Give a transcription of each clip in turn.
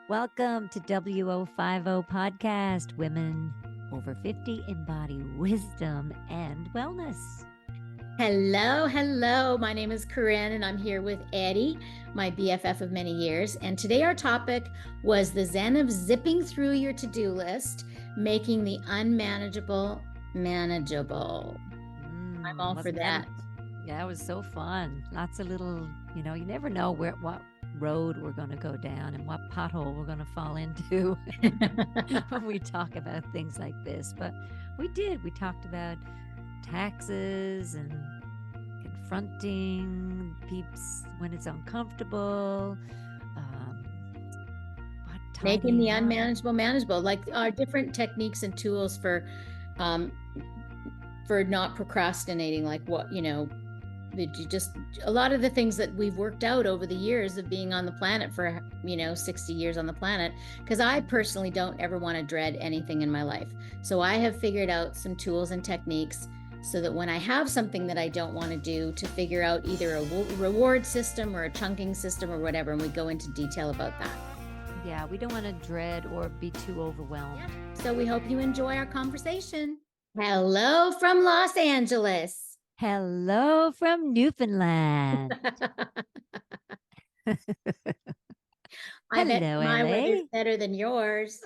Welcome to W050 Podcast, Women Over 50 Embody Wisdom and Wellness. Hello. My name is Corrine, and I'm here with Eddi, my BFF of many years. And today our topic was the Zen of zipping through your to-do list, making the unmanageable manageable. I'm all for that. Yeah, it was so fun. Lots of little, you never know what road we're going to go down and what pothole we're going to fall into when we talk about things like this. But we did. We talked about taxes and confronting peeps when it's uncomfortable. Making the unmanageable manageable, like our different techniques and tools for not procrastinating, like what, just a lot of the things that we've worked out over the years of being on the planet for 60 years on the planet, because I personally don't ever want to dread anything in my life. So I have figured out some tools and techniques so that when I have something that I don't want to do, to figure out either a reward system or a chunking system or whatever, and we go into detail about that. Yeah, we don't want to dread or be too overwhelmed. Yeah. So we hope you enjoy our conversation. Hello from Los Angeles. Hello from Newfoundland. I bet my weather's better than yours.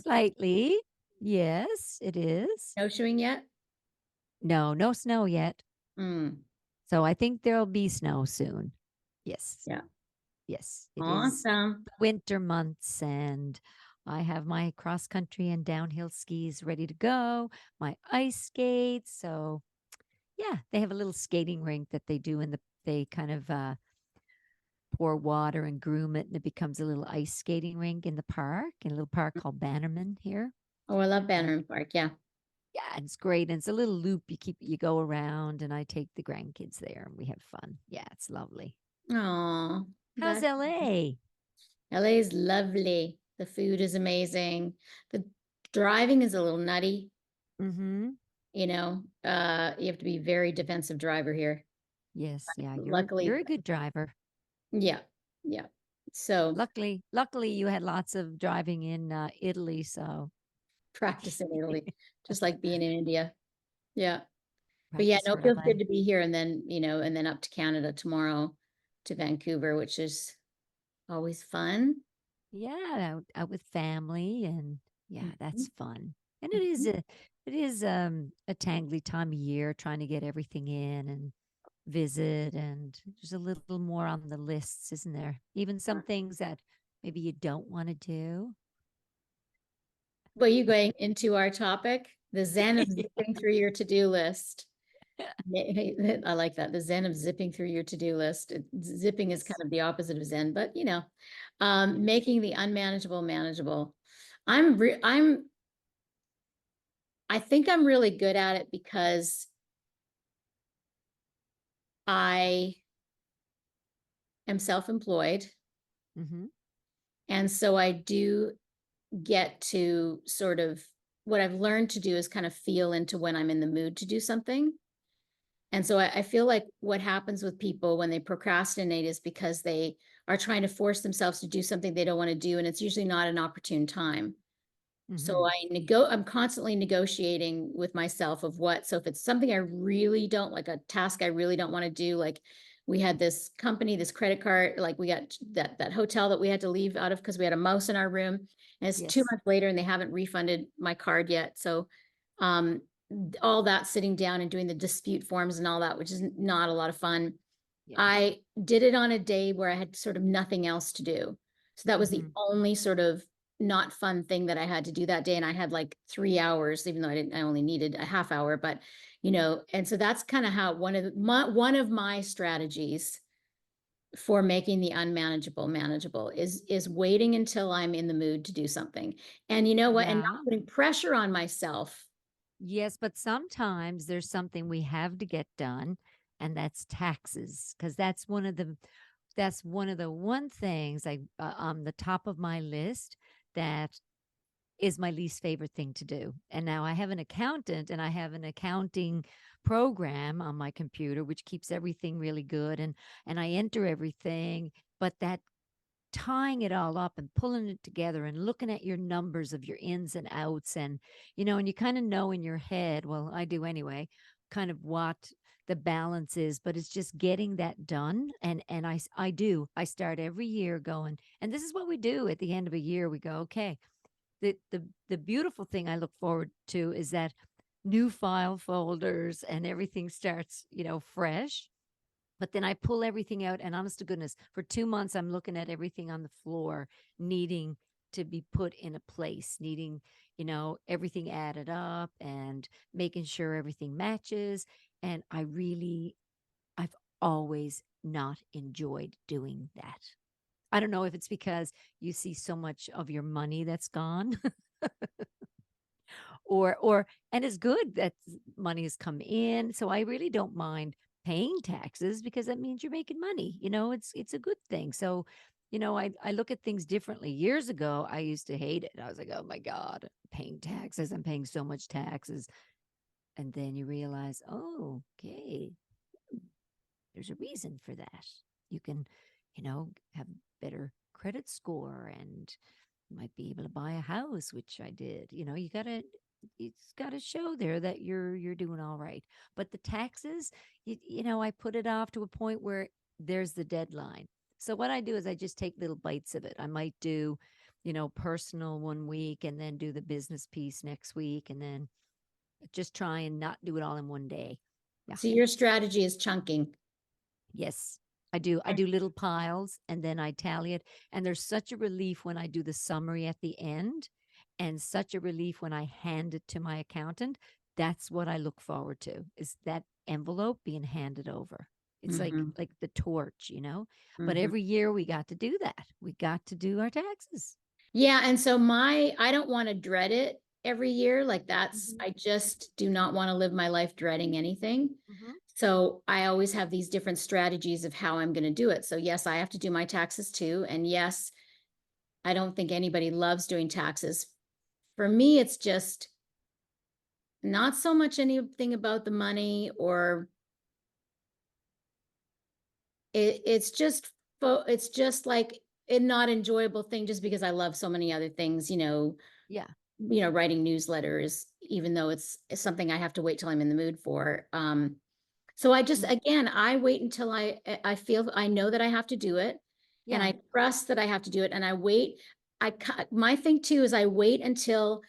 Slightly. Yes, it is. Snowshoeing yet? No snow yet. So I think there'll be snow soon. Yes. Yeah. Yes. It awesome. Is winter months, and I have my cross country and downhill skis ready to go, my ice skates. So yeah, they have a little skating rink that they do they kind of pour water and groom it, and it becomes a little ice skating rink in the park, in a little park called Bannerman here. Oh, I love Bannerman Park. Yeah. Yeah, it's great. And it's a little loop you go around, and I take the grandkids there and we have fun. Yeah, it's lovely. Oh, how's LA? LA is lovely. The food is amazing. The driving is a little nutty. Mm-hmm. You have to be very defensive driver here. Yes. Yeah. You're a good driver. Yeah. So luckily you had lots of driving in Italy. So practice in Italy, just like being in India. Yeah. But yeah, no, it feels good to be here. And then, and then up to Canada tomorrow to Vancouver, which is always fun. Yeah. Out with family. And yeah, that's fun. And it is a tangly time of year trying to get everything in and visit, and there's a little more on the lists, isn't there? Even some things that maybe you don't want to do. Well, you going into our topic, the Zen of zipping through your to-do list. I like that. The Zen of zipping through your to-do list. Zipping is kind of the opposite of Zen, but making the unmanageable manageable. I think I'm really good at it because I am self-employed. Mm-hmm. And so I do get to sort of, what I've learned to do is kind of feel into when I'm in the mood to do something. And so I feel like what happens with people when they procrastinate is because they are trying to force themselves to do something they don't want to do. And it's usually not an opportune time. Mm-hmm. So I'm constantly negotiating with myself of so if it's something I really don't like, a task I really don't want to do, like we had this company, this credit card, like we got that hotel that we had to leave out of because we had a mouse in our room, and it's 2 months later and they haven't refunded my card yet. So all that sitting down and doing the dispute forms and all that, which is not a lot of fun. Yeah. I did it on a day where I had sort of nothing else to do. So that was the only sort of not fun thing that I had to do that day. And I had like 3 hours, even though I only needed a half hour, but and so that's kind of how one of my strategies for making the unmanageable manageable is waiting until I'm in the mood to do something. And you know what? Yeah. And not putting pressure on myself. Yes, but sometimes there's something we have to get done, and that's taxes, because that's one of the one things on the top of my list that is my least favorite thing to do. And now I have an accountant, and I have an accounting program on my computer which keeps everything really good, and I enter everything, but that tying it all up and pulling it together and looking at your numbers of your ins and outs, and and you kind of know in your head, well, I do anyway, kind of what the balance is, but it's just getting that done. And I start every year going, and this is what we do at the end of a year. We go, okay, the beautiful thing I look forward to is that new file folders and everything starts, fresh. But then I pull everything out, and honest to goodness, for 2 months, I'm looking at everything on the floor, needing to be put in a place, needing, everything added up and making sure everything matches. And I've always not enjoyed doing that. I don't know if it's because you see so much of your money that's gone, or and it's good that money has come in, so I really don't mind paying taxes because that means you're making money. It's a good thing. So, I look at things differently. Years ago, I used to hate it. I was like, oh my god, paying taxes, I'm paying so much taxes. And then you realize, oh, okay, there's a reason for that. You can, have better credit score, and might be able to buy a house, which I did. It's got to show there that you're doing all right. But the taxes, I put it off to a point where there's the deadline. So what I do is I just take little bites of it. I might do, personal one week, and then do the business piece next week, and then just try and not do it all in one day. Yeah. So your strategy is chunking. Yes, I do. I do little piles, and then I tally it. And there's such a relief when I do the summary at the end, and such a relief when I hand it to my accountant. That's what I look forward to, is that envelope being handed over. It's like Mm-hmm. the torch. But Mm-hmm. every year we got to do that. We got to do our taxes. Yeah, and so I don't want to dread it every year. Like Mhm. I just do not want to live my life dreading anything. Mhm. So I always have these different strategies of how I'm going to do it. So yes, I have to do my taxes too. And yes, I don't think anybody loves doing taxes. For me, it's just not so much anything about the money, or it's just like a not enjoyable thing just because I love so many other things, Yeah. writing newsletters, even though it's something I have to wait till I'm in the mood for. So I just, Mm. again, I wait until I feel, I know that I have to do it, and Yeah. I trust that I have to do it, and I wait. My thing too is I wait until,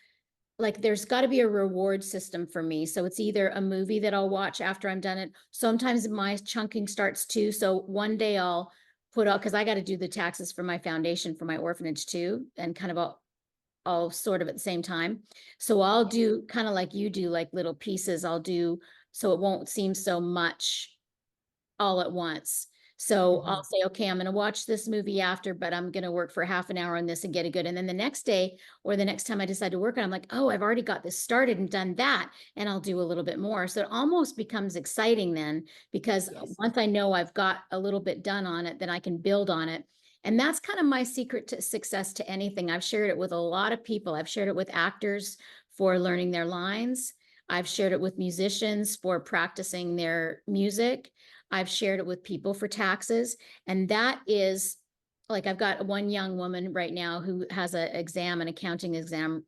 like, there's got to be a reward system for me. So it's either a movie that I'll watch after I'm done it. Sometimes my chunking starts too. So one day I'll put out, because I got to do the taxes for my foundation for my orphanage too, and kind of all sort of at the same time. So I'll Yeah. do kind of like you do, like little pieces. I'll do so it won't seem so much all at once. So I'll Mhm. say, okay, I'm going to watch this movie after, but I'm going to work for half an hour on this and get it good. And then the next day, or the next time I decide to work on it, I'm like, oh, I've already got this started and done that. And I'll do a little bit more. So it almost becomes exciting then, because Yes. once I know I've got a little bit done on it, then I can build on it. And that's kind of my secret to success to anything. I've shared it with a lot of people. I've shared it with actors for learning their lines. I've shared it with musicians for practicing their music. I've shared it with people for taxes. And that is, like, I've got one young woman right now who has an accounting exam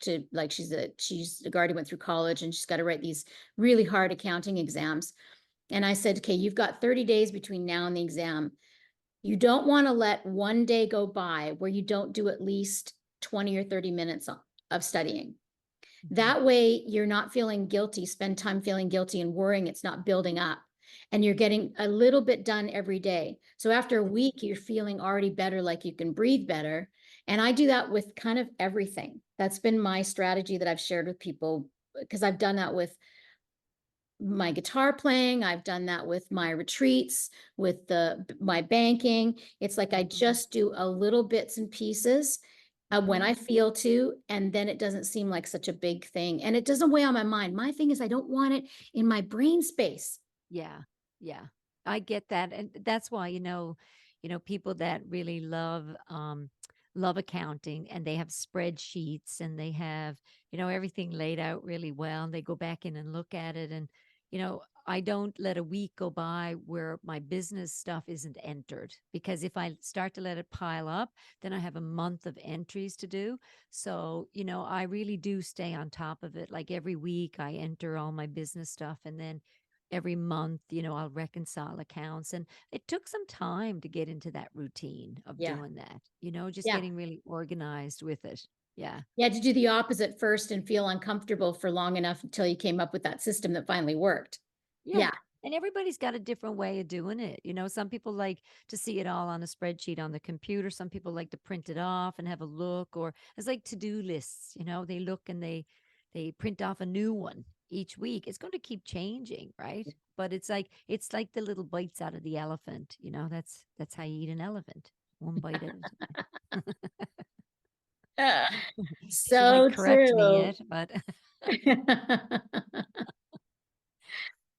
to, like, she's a guardian, went through college, and she's got to write these really hard accounting exams. And I said, okay, you've got 30 days between now and the exam. You don't want to let one day go by where you don't do at least 20 or 30 minutes of studying. Mhm. That way you're not feeling guilty, spend time feeling guilty and worrying it's not building up. And you're getting a little bit done every day. So after a Mhm. week, you're feeling already better, like you can breathe better. And I do that with kind of everything. That's been my strategy that I've shared with people, because I've done that with my guitar playing. I've done that with my retreats, with my banking. It's like I Mhm. just do a little bits and pieces when Mhm. I feel to, and then it doesn't seem like such a big thing, and it doesn't weigh on my mind. My thing is I don't want it in my brain space. Yeah. Yeah. I get that. And that's why, people that really love accounting, and they have spreadsheets, and they have, everything laid out really well, and they go back in and look at it. And, I don't let a week go by where my business stuff isn't entered, because if I start to let it pile up, then I have a month of entries to do. So, I really do stay on top of it. Like every week I enter all my business stuff, and then every month, I'll reconcile accounts. And it took some time to get into that routine of Yeah. doing that, just Yeah. getting really organized with it. Yeah. You had to do the opposite first and feel uncomfortable for long enough until you came up with that system that finally worked. Yeah. Yeah. And everybody's got a different way of doing it. Some people like to see it all on a spreadsheet on the computer. Some people like to print it off and have a look, or it's like to-do lists, they look and they print off a new one each week. It's going to keep changing, right? But it's like the little bites out of the elephant, that's how you eat an elephant. One bite at a time. Ah, She might so correct me true. yet, but yeah.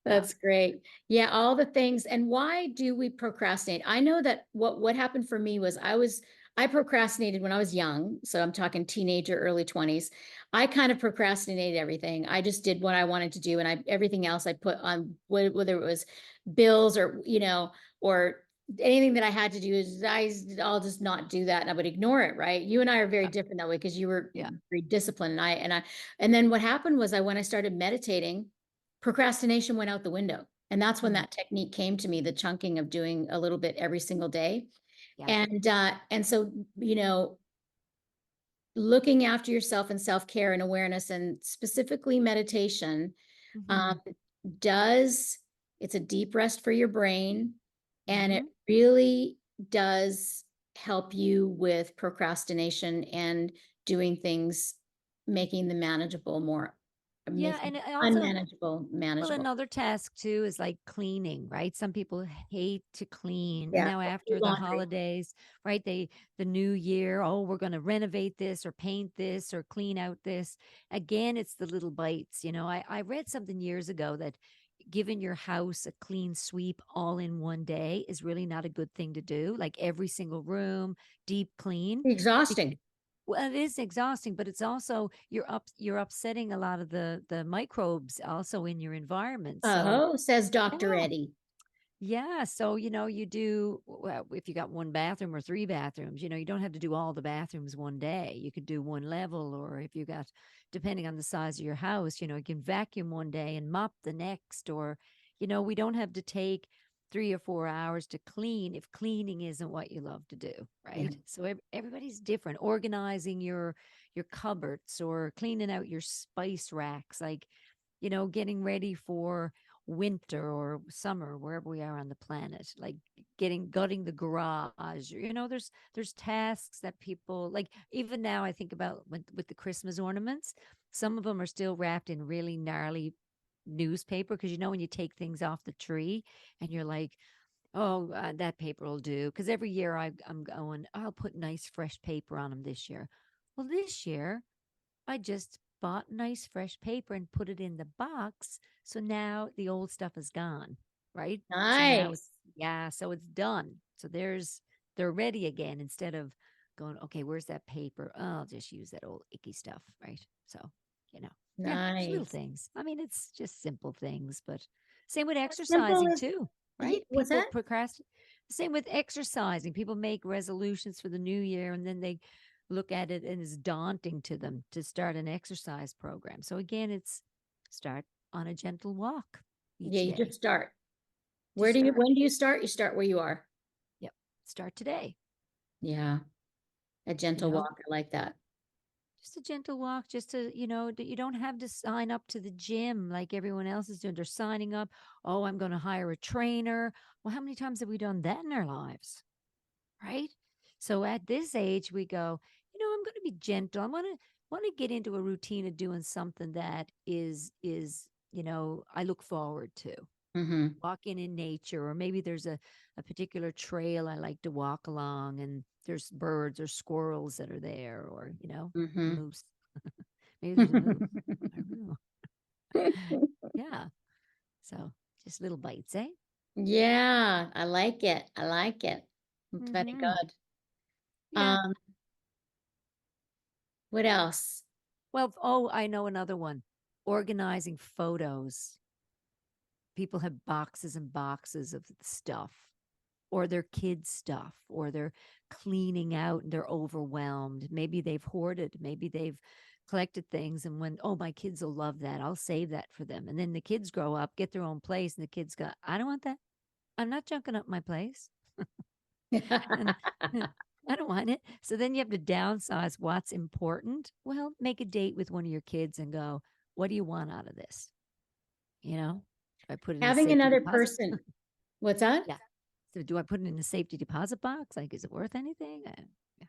That's great. Yeah, all the things. And why do we procrastinate? I know that what happened for me was I procrastinated when I was young. So I'm talking teenager, early 20s. I kind of procrastinated everything. I just did what I wanted to do, and everything else I put on, whether it was bills or or anything that I had to do, is I'll just not do that, and I would ignore it. Right? You and I are very Yeah. different that way, because you were Yeah. very disciplined, and then what happened was, when I started meditating, procrastination went out the window. And that's when Mhm. that technique came to me, the chunking of doing a little bit every single day. Yeah. And so, looking after yourself and self-care and awareness, and specifically meditation, um, Mhm. does it's a deep rest for your brain, and it Mhm. really does help you with procrastination and doing things, making them manageable more, Yeah, making and it also, unmanageable well, manageable. another task too is like cleaning, right? Some people hate to clean. And Yeah, now or do after the laundry. holidays, right? The new year, oh, we're going to renovate this or paint this or clean out this. Again, it's the little bites. I read something years ago that giving your house a clean sweep all in one day is really not a good thing to do. Like every single room, deep clean. Exhausting. Well, it is exhausting, but it's also you're upsetting a lot of the microbes also in your environment. So Oh, says Dr. yeah, Eddi. yeah. So you do, well, if you got one bathroom or three bathrooms, you don't have to do all the bathrooms one day. You could do one level, or if you got, depending on the size of your house, you can vacuum one day and mop the next, or we don't have to take 3 or 4 hours to clean if cleaning isn't what you love to do, Yeah. right? So everybody's different. Organizing your cupboards or cleaning out your spice racks, like getting ready for winter or summer, wherever we are on the planet, like gutting the garage. There's tasks that people like. Even now I think about with the Christmas ornaments, some of them are still wrapped in really gnarly newspaper, because when you take things off the tree and you're like, oh, that paper will do, because every year I'm going, I'll put nice fresh paper on them this year. Well, this year I just bought nice fresh paper and put it in the box. So now the old stuff is gone, right? So now it's, Nice. yeah, so it's done. So they're ready again, instead of going, okay, where's that paper? Oh, I'll just use that old icky stuff, right? So, you know, yeah, just little Nice. things. I mean, it's just simple things, but same with Simple exercising as, too, right? what's People that? procrastinate. Same with exercising. People make resolutions for the new year, and then they look at it and it's daunting to them to start an exercise program. So again, it's start on a gentle walk Yeah, each you just day. start. Just start. When do you start? You start where you are. Yep. Start today. Yeah. A You gentle know, walk. I like that. just a gentle walk, just to, you don't have to sign up to the gym like everyone else is doing. They're signing up. Oh, I'm going to hire a trainer. Well, how many times have we done that in our lives? Right? So at this age, we go, I'm going to be gentle. I want to get into a routine of doing something that is I look forward to. Mm-hmm. Walking in nature, or maybe there's a particular trail I like to walk along, and there's birds or squirrels that are there, or a Mm-hmm. moose. Maybe there's a moose. I don't know. Yeah. So just little bites, eh? Yeah, I like it. I like it. It's very Mm-hmm. good. Yeah. Um, what else? Well, oh, I know another one. Organizing photos. people have boxes and boxes of stuff, or their kids' stuff, or they're cleaning out and they're overwhelmed. Maybe they've hoarded, maybe they've collected things. And when, oh, my kids will love that, I'll save that for them. And then the kids grow up, get their own place, and the kids go, I don't want that. I'm not junking up my place. And I don't want it. So then you have to downsize what's important. Well, make a date with one of your kids and go, what do you want out of this? You know, I put it in a Having safety another deposit. person, what's that? Yeah. So do I put it in a safety deposit box? Like, is it worth anything? Yeah.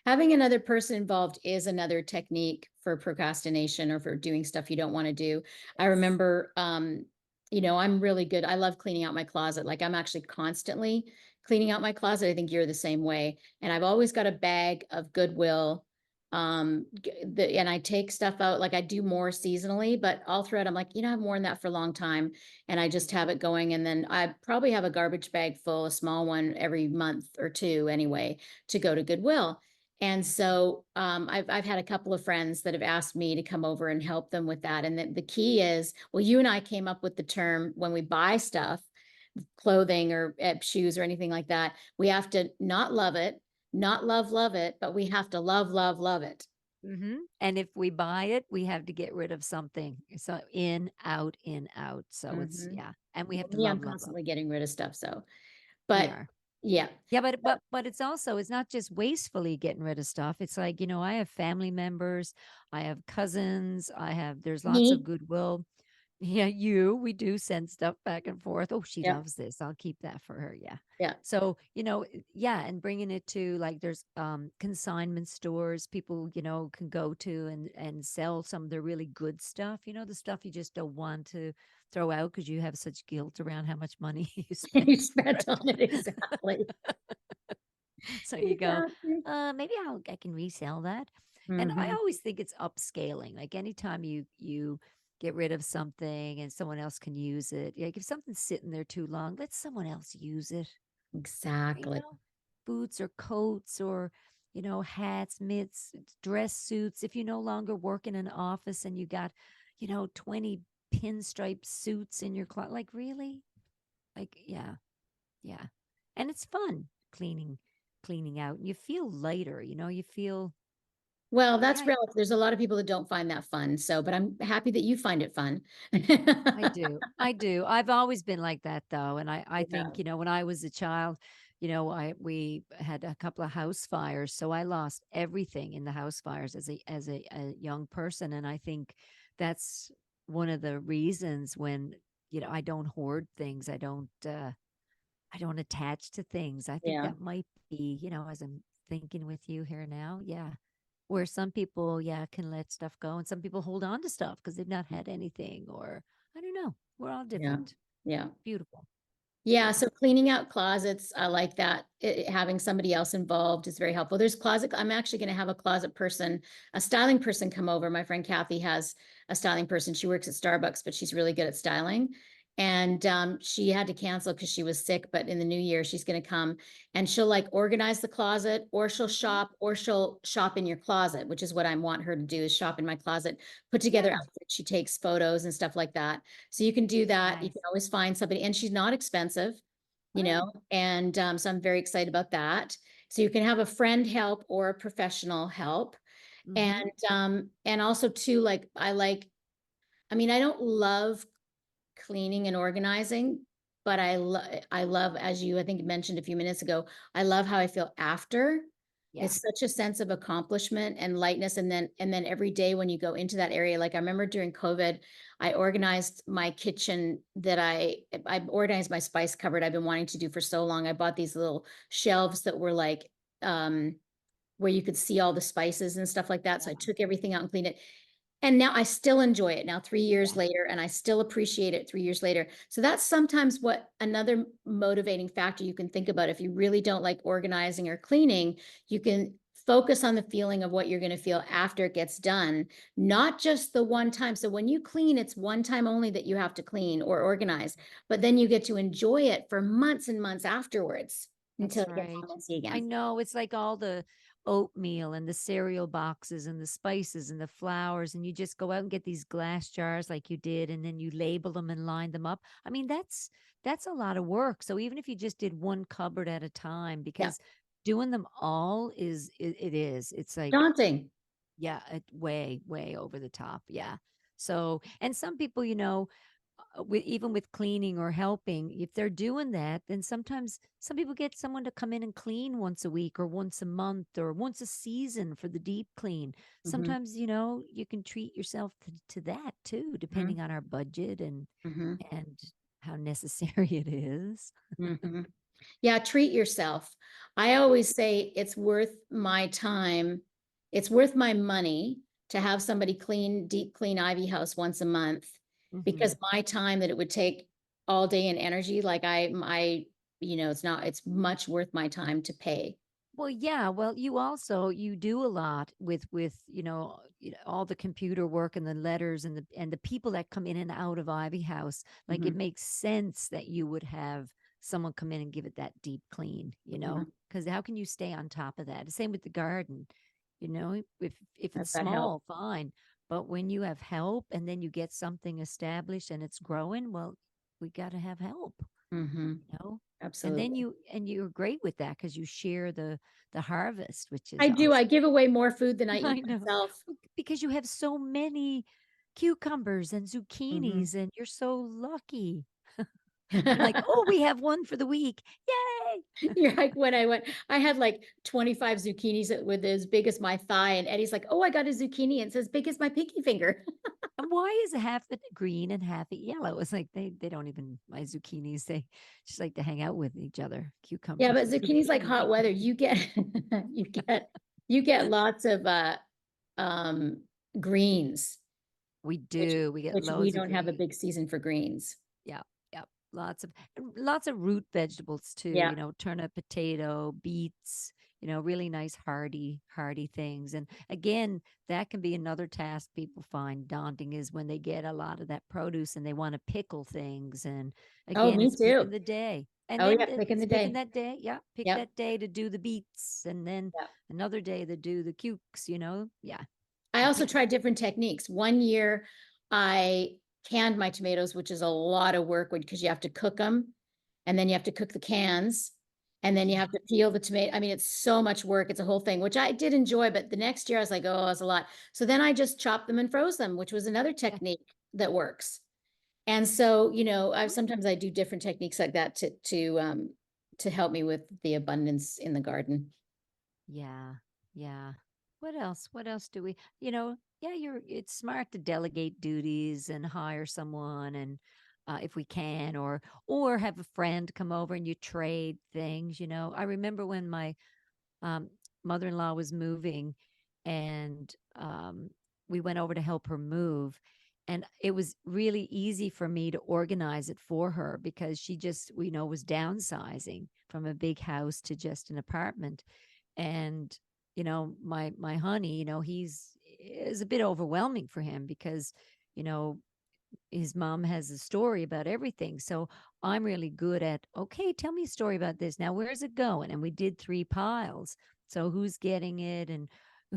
Having another person involved is another technique for procrastination or for doing stuff you don't want to do. I Yes. remember, I'm really good. I love cleaning out my closet. Like I'm actually constantly cleaning out my closet. I think you're the same way. And I've always got a bag of Goodwill. And I take stuff out, like I do more seasonally, but all throughout, I'm like, I've worn that for a long time and I just have it going. And then I probably have a garbage bag full, a small one every month or two anyway, to go to Goodwill. And so I've had a couple of friends that have asked me to come over and help them with that. And the key is, well, you and I came up with the term when we buy stuff, clothing or shoes or anything like that, we have to not love it, not love it, but we have to love it. And if we buy it, we have to get rid of something. So in, out, in, out. So it's, Mhm. yeah. And we have to Me, I'm love, love, love. constantly getting rid of stuff. So, We but are. yeah, Yeah, but it's also, it's not just wastefully getting rid of stuff. It's like, I have family members, I have cousins, there's lots of me, goodwill. Yeah, we do send stuff back and forth. Oh, she yeah, loves this. I'll keep that for her. Yeah. yeah. So, yeah, and bringing it to, like, there's consignment stores people, can go to and sell some of the really good stuff, the stuff you just don't want to throw out because you have such guilt around how much money you spent You for spent on it it. exactly. So you go, Exactly. maybe I can resell that. And I Hmm. always think it's upscaling. Like anytime you get rid of something and someone else can use it. Like if something's sitting there too long, let someone else use it. Exactly. Boots or coats or hats, mitts, dress suits. If you no longer work in an office and you got 20 pinstripe suits in your closet, like really, like yeah, yeah. And it's fun cleaning out. You feel lighter, you feel, Well, that's yeah, relative. There's a lot of people that don't find that fun. So, but I'm happy that you find it fun. I do. I do. I've always been like that though. And I think, Yeah. when I was a child, we had a couple of house fires. So I lost everything in the house fires as a young person. And I think that's one of the reasons when, I don't hoard things. I don't attach to things. I think Yeah. that might be, as I'm thinking with you here now. Yeah. Where some people, yeah, can let stuff go and some people hold on to stuff because they've not had anything, or I don't know. We're all Yeah. different. Yeah. Beautiful. Yeah, Yeah. so cleaning out closets, I like that. Having somebody else involved is very helpful. I'm actually going to have a closet person, a styling person come over. My friend Kathy has a styling person. She works at Starbucks, but she's really good at styling. And she had to cancel because she was sick, but in the new year, she's going to come and she'll like organize the closet Mhm. or she'll shop in your closet, which is what I want her to do is shop in my closet, put together Yeah. outfits. She takes photos and stuff like that. So you can do that. You Nice. can always find somebody, and she's not expensive, Right. and so I'm very excited about that. So you can have a friend help or a professional help. Mm-hmm. And also too, like I mean, I don't love cleaning and organizing, but I love, as you I think mentioned a few minutes ago, I love how I feel after. Yeah. It's such a sense of accomplishment and lightness. And then every day when you go into that area, like I remember during COVID, I organized my kitchen I organized my spice cupboard I've been wanting to do for so long. I bought these little shelves that were like where you could see all the spices and stuff like that. So I Yeah. took everything out and cleaned it. And now I still enjoy it now 3 years Yeah. later, and I still appreciate it 3 years later. So that's sometimes what another motivating factor you can think about. If you really don't like organizing or cleaning, you can focus on the feeling of what you're going to feel after it gets done, not just the one time. So when you clean, it's one time only that you have to clean or organize, but then you get to enjoy it for months and months afterwards until That's it gets right. all messy I again. know it's like oatmeal and the cereal boxes and the spices and the flours, and you just go out and get these glass jars like you did, and then you label them and line them up. I mean, that's a lot of work. So even if you just did one cupboard at a time, Yeah. because doing them all it is. It's like, Daunting. yeah, way, way over the top. Yeah. So, and some people, even with cleaning or helping, if they're doing that, then sometimes some people get someone to come in and clean once a week or once a month or once a season for the deep clean. Hmm. Sometimes, you can treat yourself to that too, Hmm. depending on our budget Hmm. and how necessary it is. Hmm. Yeah, treat yourself. I always say it's worth my time. It's worth my money to have somebody deep clean Ivy House once a month, Hmm. because my time that it would take all day and energy, like it's much worth my time to pay. Well, yeah. Well, you do a lot with all the computer work and the letters and the people that come in and out of Ivy House. Like, it Hmm. makes sense that you would have someone come in and give it that deep clean. Hmm. Because how can you stay on top of that? The same with the garden. If it's Has that help? small, fine. But when you have help and then you get something established and it's growing, well, we got to have help. Hmm. You know, and then Absolutely. you're great with that because you share the harvest, which I is do. I awesome. give away more food than I I eat know, myself. because you have so many cucumbers and Hmm. zucchinis, and you're so lucky. I'm like, oh, we have one for the week. Yay! You're like, when I went, I had like 25 zucchinis that with as big as my thigh. And Eddie's like, oh, I got a zucchini. And it's as big as my pinky finger. And why is half it green and half it yellow? It's like they don't even, my zucchinis, they just like to hang out with each other. Yeah, Cucumbers but and zucchini's like hot zucchini. weather. You get, you get lots of um greens, We which do. We get which we loads of don't have a green. big season for greens. Yeah, yeah. Lots of root vegetables too, Yeah. turnip, potato, beets, really nice hearty things. And again, that can be another task people find daunting, is when they get a lot of that produce and they want to pickle things. And Oh, again, me it's too. picking the day. And Oh then yeah, pick in it's the picking day. that day. Yeah, pick Yep. that day to do the beets, and then Yep. another day to do the cukes. Yeah. I You also can't. tried different techniques. One year I canned my tomatoes, which is a lot of work because you have to cook them and then you have to cook the cans and then you Yeah. have to peel the tomato. I mean, it's so much work. It's a whole thing, which I did enjoy. But the next year I was like, oh, it's a lot. So then I just chopped them and froze them, which was another Yeah. technique that works. And so, sometimes I do different techniques like that to help me with the abundance in the garden. Yeah. Yeah. What else? What else do we, yeah, it's smart to delegate duties and hire someone, and if we can, or have a friend come over and you trade things. I remember when my um, mother-in-law was moving, and we went over to help her move, and it was really easy for me to organize it for her because she just, was downsizing from a big house to just an apartment. And my honey, he's is a bit overwhelming for him because you know his mom has a story about everything. So I'm really good at, okay, tell me a story about this. Now, where's it going? And we did 3 piles. So who's getting it and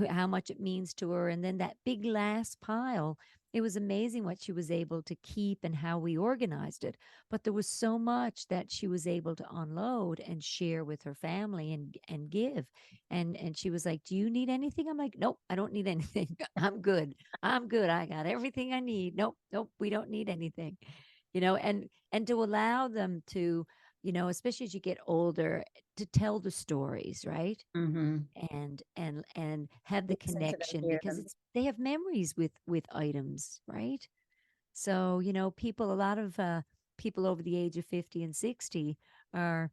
how much it means to her. And then that big last pile, it was amazing what she was able to keep and how we organized it. But there was so much that she was able to unload and share with her family and give. And she was like, do you need anything? I'm like, nope, I don't need anything. I'm good. I'm good. I got everything I need. Nope, nope, we don't need anything. And to allow them to, especially as you get older, to tell the stories, right? Mm-hmm. And have the Listen to them, connection, hear because them. it's they have memories with items, right? So, a lot of people over the age of 50 and 60 are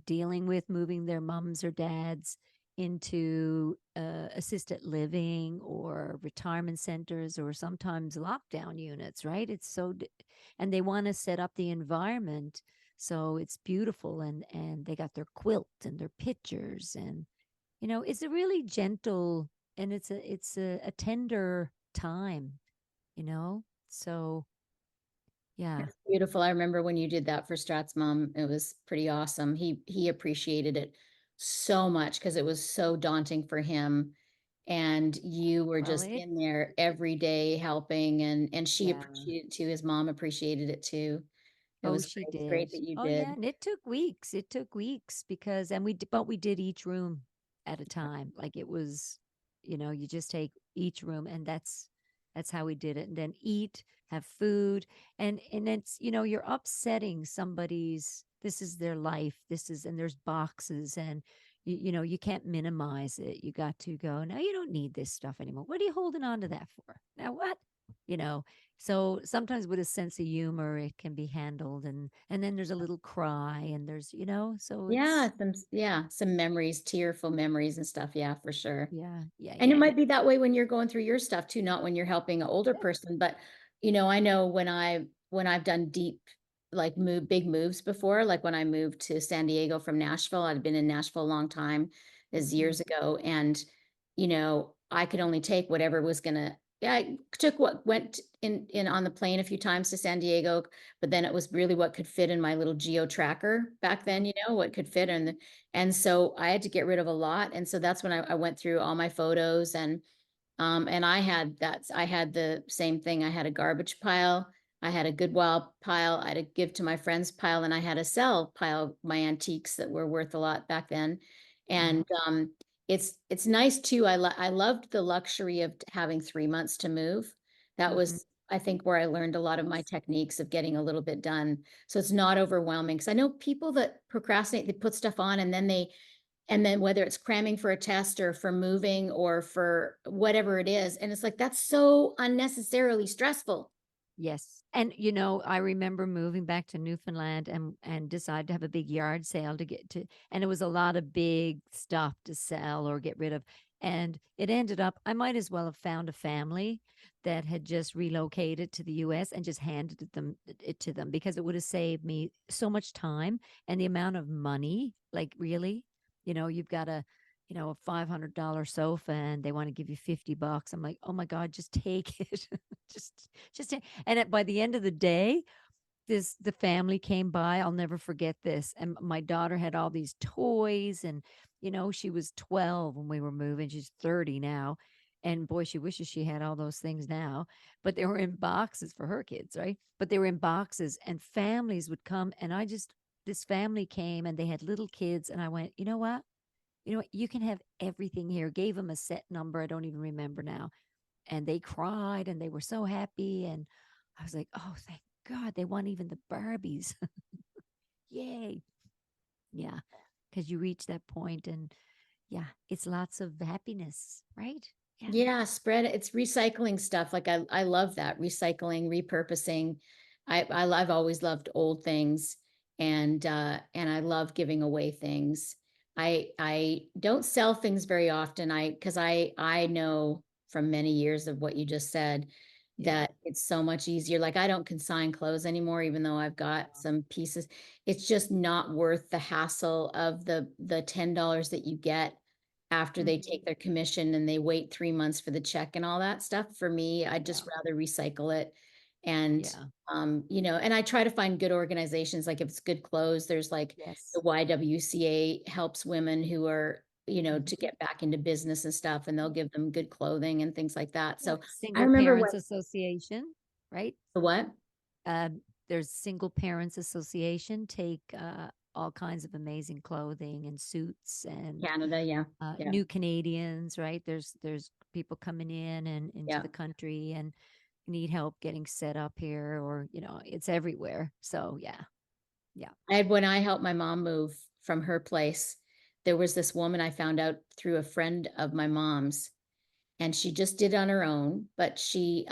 dealing with moving their mums or dads into assisted living or retirement centers or sometimes lockdown units, right? And they want to set up the environment so it's beautiful, and they got their quilt and their pictures, and it's a really gentle, and it's a tender time, so yeah. That's beautiful. I remember when you did that for Strat's mom. It was pretty awesome. He appreciated it so much because it was so daunting for him, and you were Well, just it in there every day helping, and she yeah. appreciated it too, his mom appreciated it too. It Oh, was she great. It's great did. that you Oh, yeah, did. and it took weeks. It took weeks because and but we did each room at a time. Like it was, you just take each room and that's how we did it. And then eat, have food, and it's, you're upsetting somebody's this is their life. This is and there's boxes and you can't minimize it. You got to go, now you don't need this stuff anymore. What are you holding on to that for? Now what? You know, so sometimes with a sense of humor, it can be handled, and then there's a little cry, and there's so Yeah, it's some memories, tearful memories and stuff, yeah, for sure. yeah, yeah, And it yeah, might be that way when you're going through your stuff too, not when you're helping an older yeah. person, but, I know when I've done deep, like, big moves before, like, when I moved to San Diego from Nashville, I'd been in Nashville a long time, is Hmm. years ago, and, I could only take whatever was gonna yeah, I took what went in on the plane a few times to San Diego, but then it was really what could fit in my little geo tracker back then, what could fit in and so I had to get rid of a lot. And so that's when I went through all my photos and I had the same thing. I had a garbage pile, I had a Goodwill pile, I had a give to my friends pile, and I had a sell pile, my antiques that were worth a lot back then. Uh-huh. And it's nice too. I loved the luxury of having 3 months to move. That Hmm. was I think where I learned a lot of my Yes. techniques of getting a little bit done. So it's not overwhelming. Because I know people that procrastinate, they put stuff on and then whether it's cramming for a test or for moving or for whatever it is, and it's like, that's so unnecessarily stressful. Yes. And I remember moving back to Newfoundland and decided to have a big yard sale to get to and it was a lot of big stuff to sell or get rid of. And it ended up I might as well have found a family that had just relocated to the US and just handed it to them because it would have saved me so much time and the amount of money. Like really, you've got a $500 sofa and they want to give you $50. I'm like, oh my God, just take it. Just take and by the end of the day, the family came by. I'll never forget this. And my daughter had all these toys, and she was 12 when we were moving. She's 30 now. And boy, she wishes she had all those things now. But they were in boxes for her kids, right? But they were in boxes, and families would come. And this family came and they had little kids. And I went, you know what? You can have everything here. Gave them a set number. I don't even remember now. And they cried and they were so happy. And I was like, oh, thank God they want even the Barbies. Yay. Yeah. Because you reach that point and yeah, it's lots of happiness, right? Yeah. Yeah, spread it's recycling stuff. Like I love that recycling, repurposing. I've always loved old things and I love giving away things. I don't sell things very often. I know from many years of what you just said Yeah. that it's so much easier. Like I don't consign clothes anymore, even though I've got some pieces. It's just not worth the hassle of the $10 that you get after they Mm-hmm. take their commission and they wait 3 months for the check and all that stuff. For me, I'd Yeah. just rather recycle it. And, Yeah. and I try to find good organizations. Like if it's good clothes, there's like the Yes. YWCA helps women who are, to Mm-hmm. get back into business and stuff, and they'll Yeah. give them good clothing and things like that. Yeah. So I Single remember Parents what Association, right? the what? There's Single Parents Association take all kinds of amazing clothing and suits and Canada, yeah. Yeah. new Canadians, right? There's people coming in and into Yeah. the country and need help getting set up here, or it's everywhere. So yeah, yeah. When I helped my mom move from her place, there was this woman I found out through a friend of my mom's, and she just did on her own, but she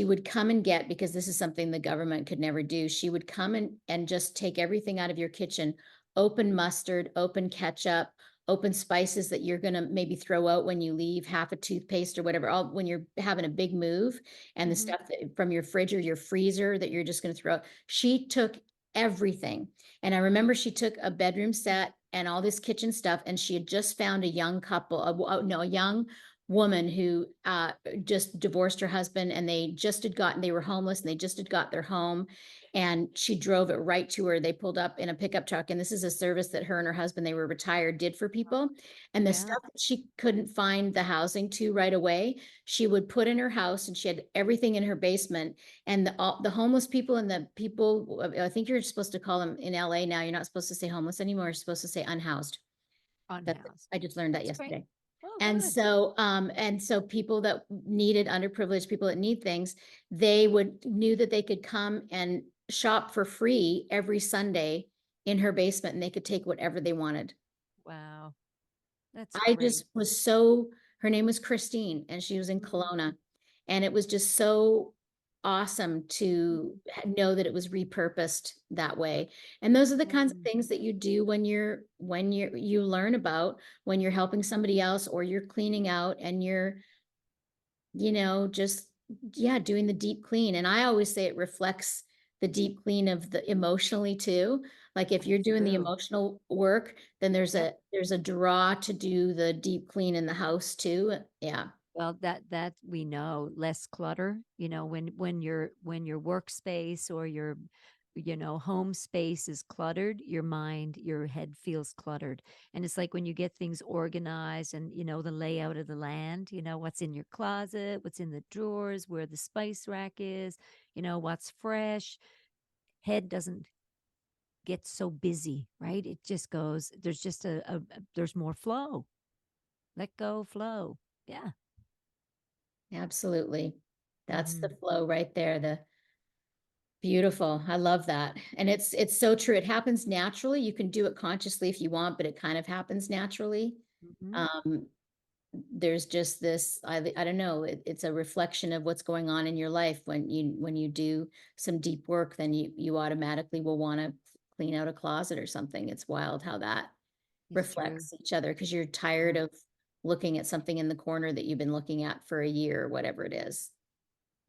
would come and get, because this is something the government could never do. She would come and just take everything out of your kitchen, open mustard, open ketchup, open spices that you're going to maybe throw out when you leave, half a toothpaste or whatever, all when you're having a big move, and the Hmm. stuff that, from your fridge or your freezer that you're just going to throw out. She took everything. And I remember she took a bedroom set and all this kitchen stuff, and she had just found a young couple, no, a young woman who just divorced her husband, and they were homeless and they just had got their home, and she drove it right to her. They pulled up in a pickup truck, and this is a service that her and her husband, they were retired, did for people. And the Yeah. stuff that she couldn't find the housing to right away, she would put in her house, and she had everything in her basement. And the homeless people and the people, I think you're supposed to call them in LA now, you're not supposed to say homeless anymore, you're supposed to say unhoused. That's Unhoused. I just learned that That's great. yesterday. Oh, good. And so people that needed underprivileged people that need things, they would knew that they could come and shop for free every Sunday in her basement, and they could take whatever they wanted. Wow. That's I great. just was so her name was Christine, and she was in Mhm, Kelowna, and it was just so awesome to mhm, know that it was repurposed that way. And those are the kinds of mm. things that you do you learn about when you're helping somebody else, or you're cleaning out, and you're, just, yeah, doing the deep clean. And I always say it reflects the deep clean of the emotionally too. Like if you're That's doing the true. emotional work, then Yep. there's a draw to do the deep clean in the house too. Yeah. Well, that we know, less clutter, when your workspace or your home space is cluttered, your mind, your head feels cluttered. And it's like when you get things organized and the layout of the land, what's in your closet, what's in the drawers, where the spice rack is, what's fresh. Head doesn't get so busy, right? It just goes, there's just there's more flow. Let go, flow. Yeah. Absolutely. That's the Mhm. flow right there. The beautiful. I love that. And it's so true. It happens naturally. You can do it consciously if you want, but it kind of happens naturally. Mhm. Um, there's just this, I don't know, it's a reflection of what's going on in your life. When you do some deep work, then you automatically will want to clean out a closet or something. It's wild how that It's true. reflects each other because you're tired Yeah. of looking at something in the corner that you've been looking at for a year or whatever it is.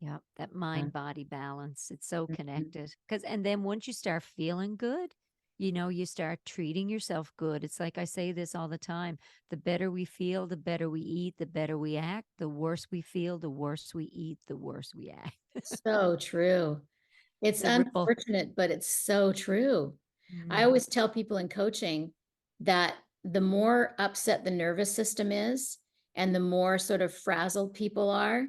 Yeah. That Yeah. mind body balance. It's so Mhm. connected. And then once you start feeling good, you start treating yourself good. It's like I say this all the time. The better we feel, the better we eat, the better we act. The worse we feel, the worse we eat, the worse we act. So true. It's It's a ripple. unfortunate, but it's so true. I Mm, always tell people in coaching that the more upset the nervous system is, and the more sort of frazzled people are,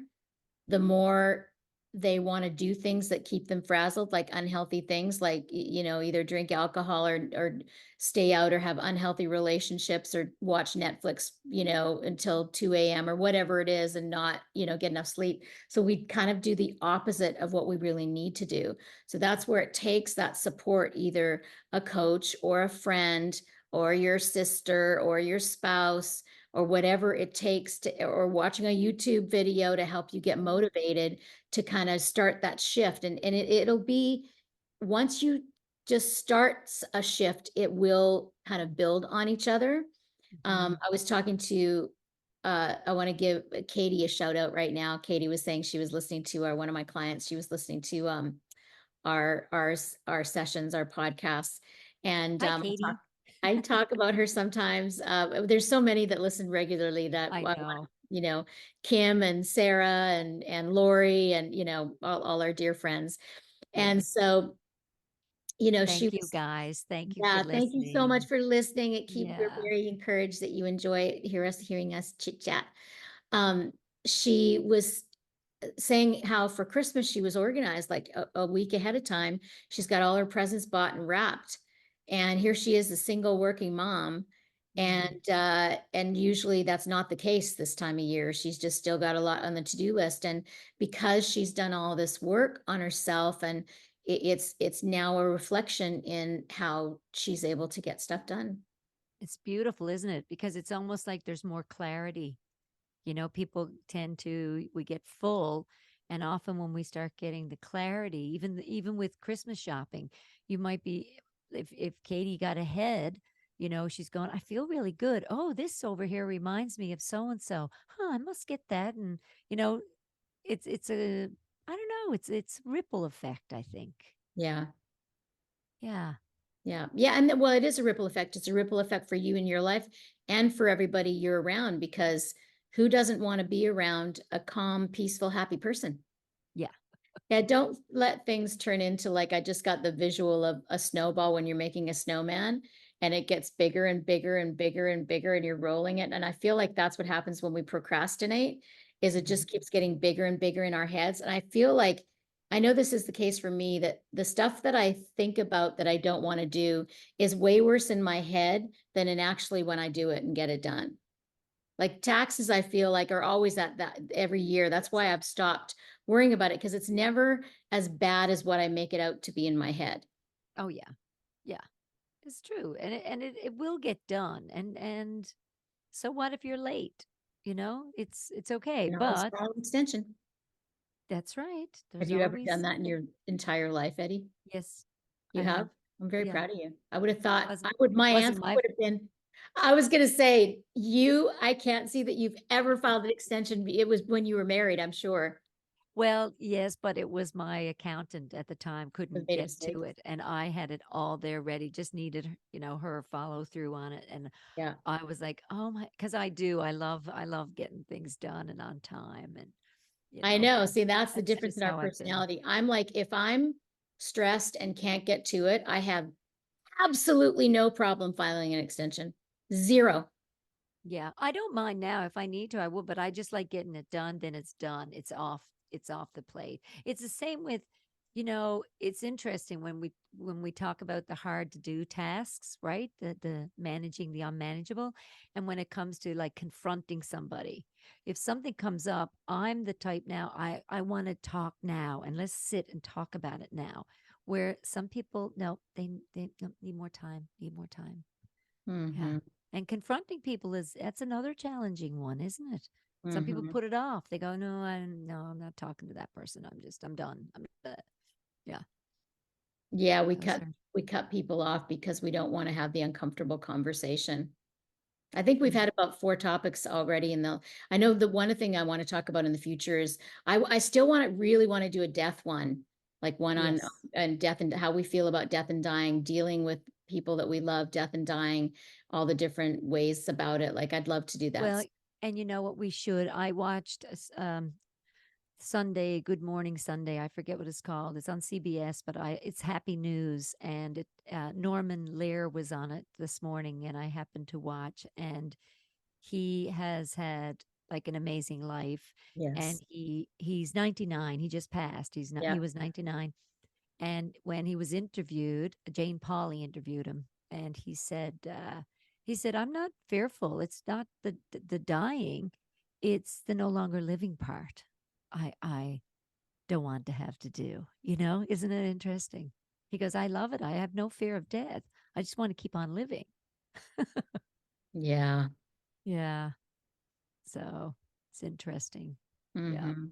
the more they want to do things that keep them frazzled, like unhealthy things, like, either drink alcohol, or stay out, or have unhealthy relationships, or watch Netflix, until 2 a.m. or whatever it is, and not, get enough sleep. So we kind of do the opposite of what we really need to do. So that's where it takes that support, either a coach or a friend or your sister or your spouse, or whatever it takes to, or watching a YouTube video to help you get mm, motivated to kind of start that shift. And it'll be, once you just start a shift, it will kind of build on each other. mhm. I was talking to, I want to give Katie a shout out right now. Katie was saying she was listening to one of my clients. She was listening to our sessions, our podcasts. And Hi, Katie. I talk about her sometimes. There's so many that listen regularly that I I want, know. Kim and Sarah and Lori, and all our dear friends. Good. And so, she Thank you, was, guys. Thank you for yeah, thank you so much listening. for listening. We're Yeah. very encouraged that you enjoy hearing us chit chat. Um, she was saying how for Christmas she was organized like a week ahead of time. She's got all her presents bought and wrapped. And here she is, a single working mom. Mm. And usually that's not the case this time of year. She's just still got a lot on the to-do list. And because she's done all this work on herself, and it's now a reflection in how she's able to get stuff done. It's beautiful, isn't it? Because it's almost like there's more clarity. People tend to we get full, and often when we start getting the clarity, even with Christmas shopping, you might be if Katie got ahead, she's going, I feel really good. Oh, this over here reminds me of so and so. Huh, I must get that. And you know, it's a I don't know, it's ripple effect, I think. Yeah. Yeah. Yeah. Yeah. And well, it is a ripple effect. It's a ripple effect for you in your life and for everybody you're around, because who doesn't want to be around a calm, peaceful, happy person? Yeah. Yeah, don't let things turn into like I just got the visual of a snowball when you're making a snowman and it gets bigger and bigger and bigger and bigger and you're rolling it. And I feel like that's what happens when we procrastinate is it Mhm. just keeps getting bigger and bigger in our heads. And I feel like I know this is the case for me that the stuff that I think about that I don't want to do is way worse in my head than in actually when I do it and get it done. Like taxes, I feel like are always at that every year. That's why I've stopped worrying about it because it's never as bad as what I make it out to be in my head. Oh, yeah. Yeah. It's true. And it will get done. And so what if you're late? It's okay. You can always But file an extension. that's right. Have There's you ever done always that in your entire life, Eddie? yes, I You have? have. I'm very Yeah. proud of you. I would have thought Wasn't my wasn't answer my would have been, I was gonna say, I can't see that you've ever filed an extension. It was when you were married, I'm sure. well, yes, but it was my accountant at the time I've couldn't made a get mistake. to it, and I had it all there ready, just needed, her follow through on it, and Yeah. I was like, "Oh my," because I love getting things done and on time, and I know. See, that's that's the that's difference just in our how I've been. personality. I'm like, if I'm stressed and can't get to it, I have absolutely no problem filing an extension. Zero. Yeah, I don't mind now. If I need to, I will, but I just like getting it done, then it's done. It's off the plate. It's the same with, it's interesting when we talk about the hard to do tasks, right? The managing the unmanageable. And when it comes to like confronting somebody, if something comes up, I'm the type now, I want to talk now and let's sit and talk about it now. Where some people, no, they no, need more time, need more time. Yeah. Hmm. And confronting people that's another challenging one, isn't it? Some people Hmm. put it off. They go, no, I'm not talking to that person. I'm done. Yeah. Yeah, Those are we cut people off because we don't want to have the uncomfortable conversation. I think we've mm, had about four topics already, and I know the one thing I want to talk about in the future is I still really want to do a death one, like one yes. on death and how we feel about death and dying, dealing with people that we love, death and dying, all the different ways about it. Like I'd love to do that. Well, and you know what we should? I watched Sunday, Good Morning Sunday. I forget what it's called. It's on CBS, but it's Happy News, and Norman Lear was on it this morning, and I happened to watch, and he has had like an amazing life, and Yes. he's 99. He just passed. He Yeah. was 99, and when he was interviewed, Jane Pauley interviewed him, and he said, "I'm not fearful. It's not the dying, it's the no longer living part. I don't want to have to do. Isn't it interesting?" He goes, "I love it. I have no fear of death. I just want to keep on living." Yeah. Yeah. So it's interesting. Yeah. Hmm.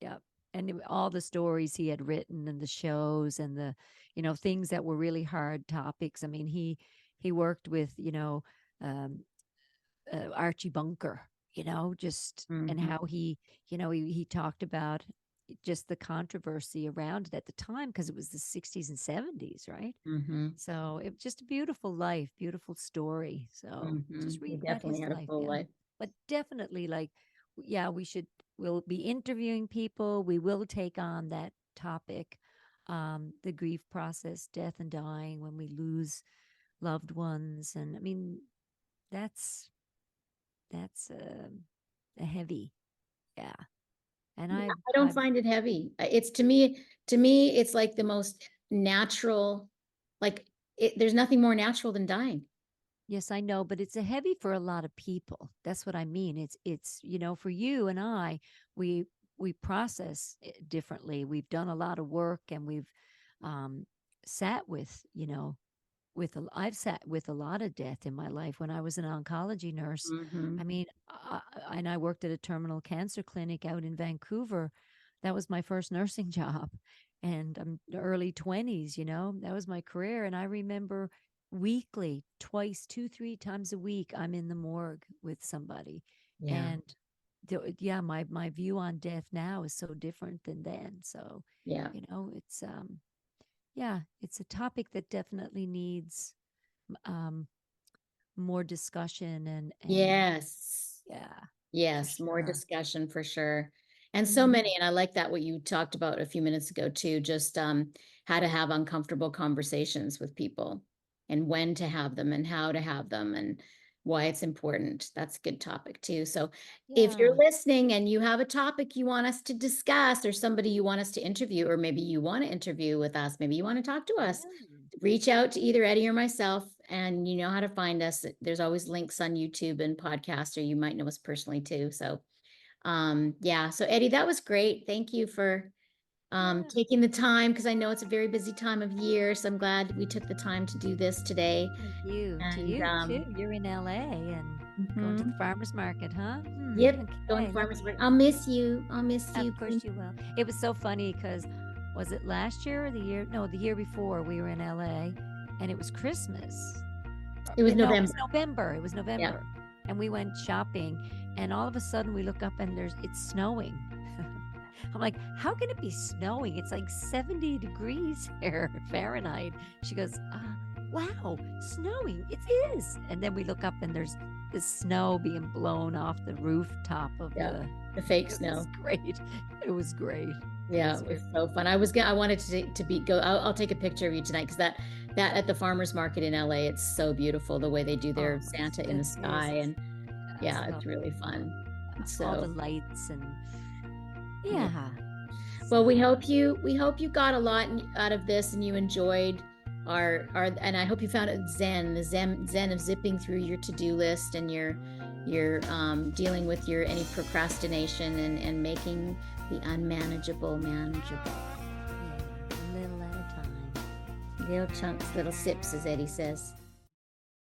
Yeah. And all the stories he had written and the shows and the, things that were really hard topics. I mean, he worked with, um, Archie Bunker, just and Hmm. how he talked about just the controversy around it at the time because it was the 60s and 70s, right? Hmm. So it was just a beautiful life, beautiful story. So Hmm. just He read about definitely his had a life. full Yeah. life. But definitely, like, yeah, we'll be interviewing people. We will take on that topic, the grief process, death and dying when we lose loved ones. And I mean, that's, a heavy. Yeah. And Yeah, I've, I don't I've, find it heavy. It's to me, it's like the most natural, like there's nothing more natural than dying. Yes, I know, but it's a heavy for a lot of people. That's what I mean. It's for you and I, we we process it differently. We've done a lot of work and we've um sat with, I've sat with a lot of death in my life when I was an oncology nurse. Hmm. I mean, and I worked at a terminal cancer clinic out in Vancouver. That was my first nursing job. And I'm early 20s, that was my career. And I remember weekly, twice, two, three times a week, I'm in the morgue with somebody. Yeah. And yeah, my view on death now is so different than then. So, Yeah. it's yeah, it's a topic that definitely needs um, more discussion and Yes. yeah, for Yes. More sure. discussion for sure. And so Mhm. many, and I like that what you talked about a few minutes ago too, just how to have uncomfortable conversations with people and when to have them and how to have them and why it's important. That's a good topic too. So if you're Yeah. listening and you have a topic you want us to discuss or somebody you want us to interview, or maybe you want to interview with us, maybe you want to talk to us, Yeah. reach out to either Eddie or myself, and you know how to find us. There's always links on YouTube and podcast, or you might know us personally too. So yeah, so Eddie, that was great. Thank you for Yeah. taking the time, because I know it's a very busy time of year. So I'm glad we took the time to do this today. Thank you. To And you too. You're in LA and going to the mhm. farmer's market, huh? Yep, going Okay, farmers lucky market. you. I'll miss you. I'll miss Of you. course you will. It was so funny because was it last year or the year? No, the year before we were in LA and it was Christmas. It was No, it November. was November. It was Yeah. November. And we went shopping and all of a sudden we look up and it's snowing. I'm like, how can it be snowing? It's like 70 degrees here Fahrenheit. She goes, wow, snowing. It is. And then we look up and there's the snow being blown off the rooftop of Yeah. the. The fake It was snow. great. It was great. It Yeah, was it was very. so fun. I wanted to be go. I'll take a picture of you tonight, because that at the farmers market in LA, it's so beautiful the way they do Oh, their Santa in it the is. sky, and yeah, So it's really fun. all the So lights and yeah. yeah. Well, So we hope you got a lot out of this and you enjoyed our, and I hope you found it zen of zipping through your to-do list, and your dealing with your any procrastination, and making the unmanageable manageable. yeah, a little at a time. Little chunks, little sips, as Eddie says.